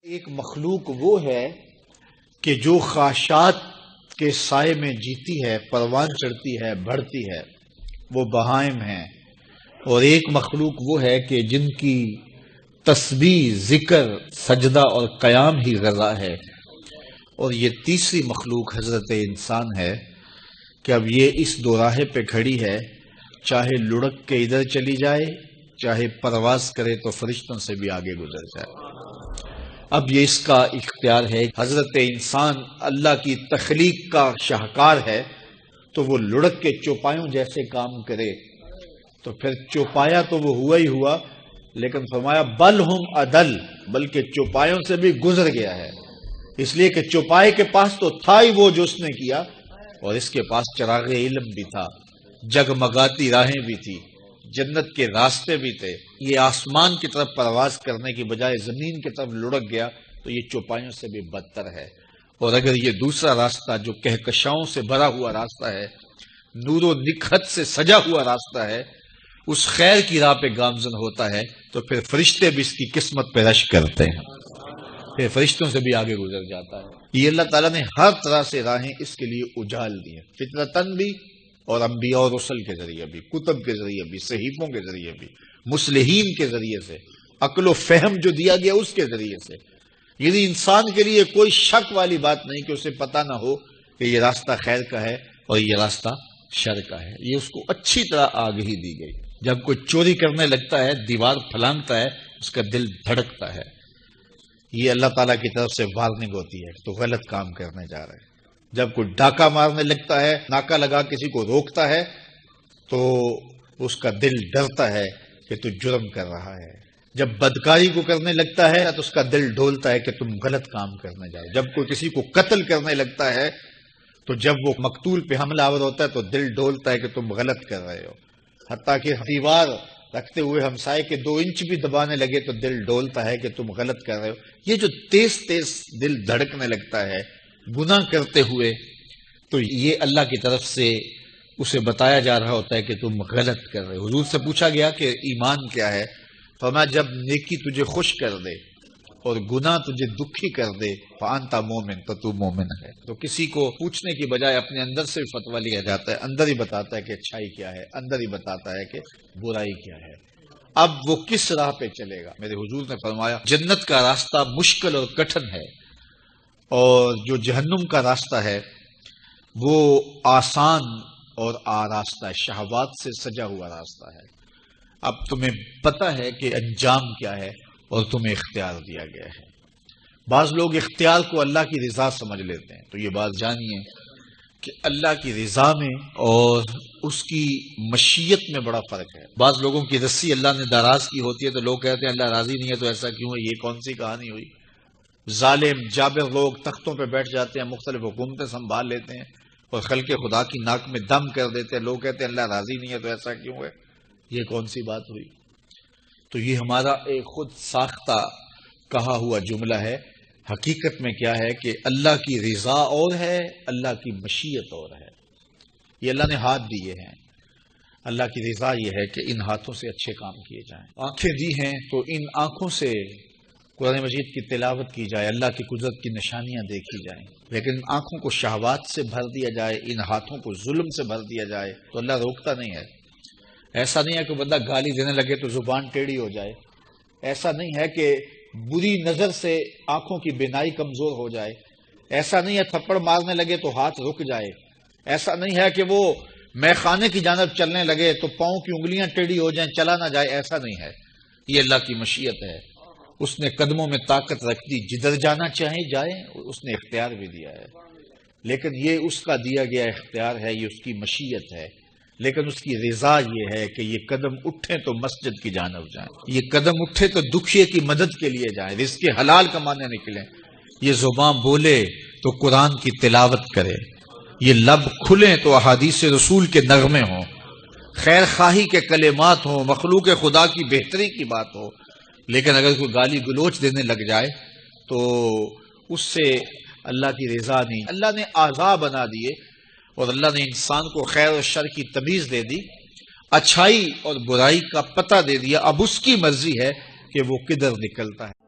ایک مخلوق وہ ہے کہ جو خواہشات کے سائے میں جیتی ہے، پروان چڑھتی ہے، بڑھتی ہے، وہ بہائم ہیں۔ اور ایک مخلوق وہ ہے کہ جن کی تسبیح، ذکر، سجدہ اور قیام ہی غذا ہے۔ اور یہ تیسری مخلوق حضرت انسان ہے کہ اب یہ اس دوراہے پہ کھڑی ہے، چاہے لڑک کے ادھر چلی جائے، چاہے پرواز کرے تو فرشتوں سے بھی آگے گزر جائے۔ اب یہ اس کا اختیار ہے۔ حضرت انسان اللہ کی تخلیق کا شاہکار ہے، تو وہ لڑک کے چوپایوں جیسے کام کرے تو پھر چوپایا تو وہ ہوا ہی ہوا، لیکن فرمایا بل ہم عدل، بلکہ چوپایوں سے بھی گزر گیا ہے، اس لیے کہ چوپائے کے پاس تو تھا ہی وہ جو اس نے کیا، اور اس کے پاس چراغ علم بھی تھا، جگمگاتی راہیں بھی تھی، جنت کے راستے بھی تھے۔ یہ آسمان کی طرف پرواز کرنے کی بجائے زمین کی طرف لڑک گیا تو یہ چوپایوں سے بھی بدتر ہے۔ اور اگر یہ دوسرا راستہ جو کہکشاؤں سے بھرا ہوا راستہ ہے، نور و نکھت سے سجا ہوا راستہ ہے، اس خیر کی راہ پہ گامزن ہوتا ہے تو پھر فرشتے بھی اس کی قسمت پہ رش کرتے ہیں، پھر فرشتوں سے بھی آگے گزر جاتا ہے۔ یہ اللہ تعالیٰ نے ہر طرح سے راہیں اس کے لیے اجال دی ہیں، فطرتاً بھی اور انبیاء اور رسل کے ذریعے بھی، کتب کے ذریعے بھی، صحیفوں کے ذریعے بھی، مصلحین کے ذریعے سے، عقل و فہم جو دیا گیا اس کے ذریعے سے۔ یعنی انسان کے لیے کوئی شک والی بات نہیں کہ اسے پتہ نہ ہو کہ یہ راستہ خیر کا ہے اور یہ راستہ شر کا ہے، یہ اس کو اچھی طرح آگہی دی گئی۔ جب کوئی چوری کرنے لگتا ہے، دیوار پھلانگتا ہے، اس کا دل دھڑکتا ہے، یہ اللہ تعالیٰ کی طرف سے وارننگ ہوتی ہے تو غلط کام کرنے جا رہے ہیں۔ جب کوئی ڈاکہ مارنے لگتا ہے، ناکہ لگا کسی کو روکتا ہے تو اس کا دل ڈرتا ہے کہ تو جرم کر رہا ہے۔ جب بدکاری کو کرنے لگتا ہے تو اس کا دل ڈولتا ہے کہ تم غلط کام کرنے جا رہے ہو۔ جب کوئی کسی کو قتل کرنے لگتا ہے تو جب وہ مقتول پہ حملہ آور ہوتا ہے تو دل ڈولتا ہے کہ تم غلط کر رہے ہو۔ حتیٰ کہ دیوار رکھتے ہوئے ہمسائے کے 2 انچ بھی دبانے لگے تو دل ڈولتا ہے کہ تم غلط کر رہے ہو۔ یہ جو تیز تیز دل دھڑکنے لگتا ہے گناہ کرتے ہوئے، تو یہ اللہ کی طرف سے اسے بتایا جا رہا ہوتا ہے کہ تم غلط کر رہے ہو۔ حضور سے پوچھا گیا کہ ایمان کیا ہے؟ فرمایا جب نیکی تجھے خوش کر دے اور گناہ تجھے دکھی کر دے فانت مومن، تو تو مومن ہے۔ تو کسی کو پوچھنے کی بجائے اپنے اندر سے فتویٰ لیا جاتا ہے، اندر ہی بتاتا ہے کہ اچھائی کیا ہے، اندر ہی بتاتا ہے کہ برائی کیا ہے۔ اب وہ کس راہ پہ چلے گا؟ میرے حضور نے فرمایا جنت کا راستہ مشکل اور کٹھن ہے، اور جو جہنم کا راستہ ہے وہ آسان اور آراستہ ہے، شہوات سے سجا ہوا راستہ ہے۔ اب تمہیں پتہ ہے کہ انجام کیا ہے اور تمہیں اختیار دیا گیا ہے۔ بعض لوگ اختیار کو اللہ کی رضا سمجھ لیتے ہیں، تو یہ بات جانیے کہ اللہ کی رضا میں اور اس کی مشیت میں بڑا فرق ہے۔ بعض لوگوں کی رسی اللہ نے دراز کی ہوتی ہے تو لوگ کہتے ہیں اللہ راضی نہیں ہے تو ایسا کیوں ہے، یہ کون سی کہانی ہوئی؟ ظالم جابر لوگ تختوں پہ بیٹھ جاتے ہیں، مختلف حکومتیں سنبھال لیتے ہیں اور خلق خدا کی ناک میں دم کر دیتے ہیں، لوگ کہتے ہیں اللہ راضی نہیں ہے تو ایسا کیوں ہے، یہ کون سی بات ہوئی؟ تو یہ ہمارا ایک خود ساختہ کہا ہوا جملہ ہے۔ حقیقت میں کیا ہے کہ اللہ کی رضا اور ہے، اللہ کی مشیت اور ہے۔ یہ اللہ نے ہاتھ دیے ہیں، اللہ کی رضا یہ ہے کہ ان ہاتھوں سے اچھے کام کیے جائیں۔ آنکھیں دی ہیں تو ان آنکھوں سے قرآن مجید کی تلاوت کی جائے، اللہ کی قدرت کی نشانیاں دیکھی جائیں، لیکن ان آنکھوں کو شہوات سے بھر دیا جائے، ان ہاتھوں کو ظلم سے بھر دیا جائے تو اللہ روکتا نہیں ہے۔ ایسا نہیں ہے کہ بندہ گالی دینے لگے تو زبان ٹیڑھی ہو جائے، ایسا نہیں ہے کہ بری نظر سے آنکھوں کی بینائی کمزور ہو جائے، ایسا نہیں ہے تھپڑ مارنے لگے تو ہاتھ رک جائے، ایسا نہیں ہے کہ وہ مے خانے کی جانب چلنے لگے تو پاؤں کی انگلیاں ٹیڑھی ہو جائیں، چلا نہ جائے، ایسا نہیں ہے۔ یہ اللہ کی مشیت ہے، اس نے قدموں میں طاقت رکھ دی، جدھر جانا چاہیں جائیں، اس نے اختیار بھی دیا ہے، لیکن یہ اس کا دیا گیا اختیار ہے، یہ اس کی مشیت ہے، لیکن اس کی رضا یہ ہے کہ یہ قدم اٹھیں تو مسجد کی جانب جائیں، یہ قدم اٹھے تو دکھیے کی مدد کے لیے جائیں، رزق حلال کمانے نکلیں، یہ زبان بولے تو قرآن کی تلاوت کرے، یہ لب کھلیں تو احادیث رسول کے نغمے ہوں، خیر خواہی کے کلمات ہوں، مخلوق خدا کی بہتری کی بات ہو۔ لیکن اگر کوئی گالی گلوچ دینے لگ جائے تو اس سے اللہ کی رضا نہیں۔ اللہ نے اعضاء بنا دیے اور اللہ نے انسان کو خیر و شر کی تمیز دے دی، اچھائی اور برائی کا پتہ دے دیا، اب اس کی مرضی ہے کہ وہ کدھر نکلتا ہے۔